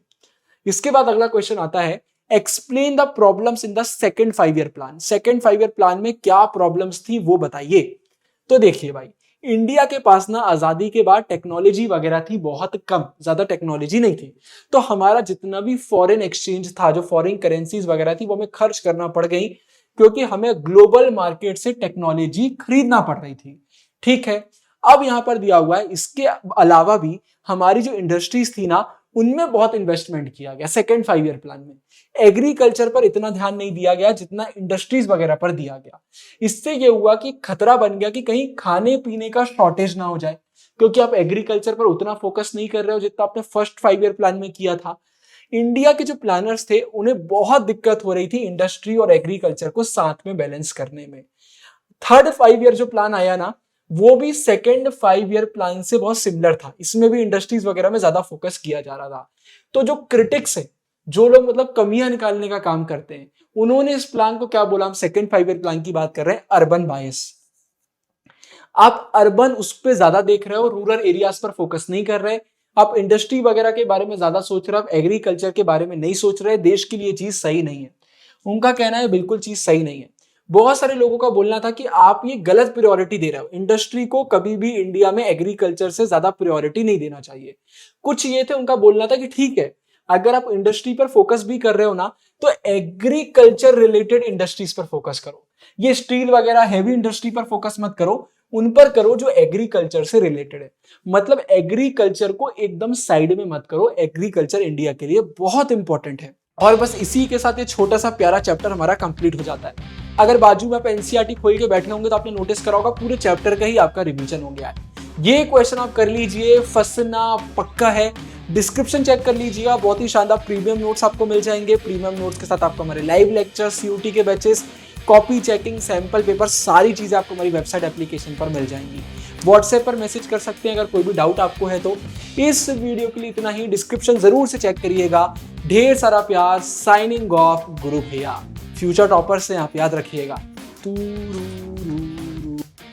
इसके बाद अगला क्वेश्चन आता है, explain the problems in the second 5 year plan. Second 5 year plan में क्या प्रॉब्लम्स थी वो बताइए। तो देखिए भाई, इंडिया के पास ना आजादी के बाद टेक्नोलॉजी वगैरह थी बहुत कम, ज्यादा टेक्नोलॉजी नहीं थी। तो हमारा जितना भी फॉरेन एक्सचेंज था, जो फॉरेन करेंसीज वगैरह थी, वो हमें खर्च करना पड़ गई, क्योंकि हमें ग्लोबल मार्केट से टेक्नोलॉजी खरीदना पड़ रही थी। ठीक है, अब यहां पर दिया हुआ है, इसके अलावा भी हमारी जो इंडस्ट्रीज थी ना, उनमें बहुत इन्वेस्टमेंट किया गया सेकेंड 5 ईयर प्लान में। एग्रीकल्चर पर इतना ध्यान नहीं दिया गया जितना इंडस्ट्रीज वगैरह पर दिया गया। इससे ये हुआ कि खतरा बन गया कि कहीं खाने पीने का शॉर्टेज ना हो जाए, क्योंकि आप एग्रीकल्चर पर उतना फोकस नहीं कर रहे हो जितना आपने फर्स्ट 5 ईयर प्लान में किया था। इंडिया के जो प्लानर्स थे उन्हें बहुत दिक्कत हो रही थी इंडस्ट्री और एग्रीकल्चर को साथ में बैलेंस करने में। थर्ड 5 ईयर जो प्लान आया ना, वो भी सेकेंड 5 ईयर प्लान से बहुत सिमिलर था। इसमें भी इंडस्ट्रीज वगैरह में ज्यादा फोकस किया जा रहा था। तो जो क्रिटिक्स है, जो लोग मतलब कमियां निकालने का काम करते हैं, उन्होंने इस प्लान को क्या बोला, हम सेकेंड 5 ईयर प्लान की बात कर रहे हैं, अर्बन बायस। आप अर्बन उस पर ज्यादा देख रहे हो, रूरल एरियाज पर फोकस नहीं कर रहे। आप इंडस्ट्री वगैरह के बारे में ज्यादा सोच रहे हो, आप एग्रीकल्चर के बारे में नहीं सोच रहे। देश के लिए चीज सही नहीं है, उनका कहना है बिल्कुल चीज सही नहीं है। बहुत सारे लोगों का बोलना था कि आप ये गलत प्रायोरिटी दे रहे हो, इंडस्ट्री को कभी भी इंडिया में एग्रीकल्चर से ज्यादा प्रायोरिटी नहीं देना चाहिए। कुछ ये थे, उनका बोलना था कि ठीक है, अगर आप इंडस्ट्री पर फोकस भी कर रहे हो ना, तो एग्रीकल्चर रिलेटेड इंडस्ट्रीज पर फोकस करो। ये स्टील वगैरह हैवी इंडस्ट्री पर फोकस मत करो, उन पर करो जो एग्रीकल्चर से रिलेटेड है। मतलब एग्रीकल्चर को एकदम साइड में मत करो, एग्रीकल्चर इंडिया के लिए बहुत इंपॉर्टेंट है। और बस इसी के साथ ये छोटा सा प्यारा चैप्टर हमारा कंप्लीट हो जाता है। अगर बाजू में आप एनसीईआरटी खोल के बैठे होंगे तो आपने नोटिस करा होगा पूरे चैप्टर का ही आपका रिवीजन हो गया है। ये क्वेश्चन आप कर लीजिए, फंसना पक्का है। डिस्क्रिप्शन चेक कर लीजिएगा, बहुत ही शानदार प्रीमियम नोट्स आपको मिल जाएंगे। प्रीमियम नोट्स के साथ आपको हमारे लाइव लेक्चर, सीयूटी के batches, copy checking, sample paper, सारी चीजें आपको हमारी वेबसाइट एप्लीकेशन पर मिल जाएंगी। व्हाट्सएप पर मैसेज कर सकते हैं अगर कोई भी डाउट आपको है तो। इस वीडियो के लिए इतना ही, डिस्क्रिप्शन जरूर से चेक करिएगा। ढेर सारा प्यार। साइनिंग ऑफ, गुरु भैया। फ्यूचर टॉपर्स से आप याद रखिएगा।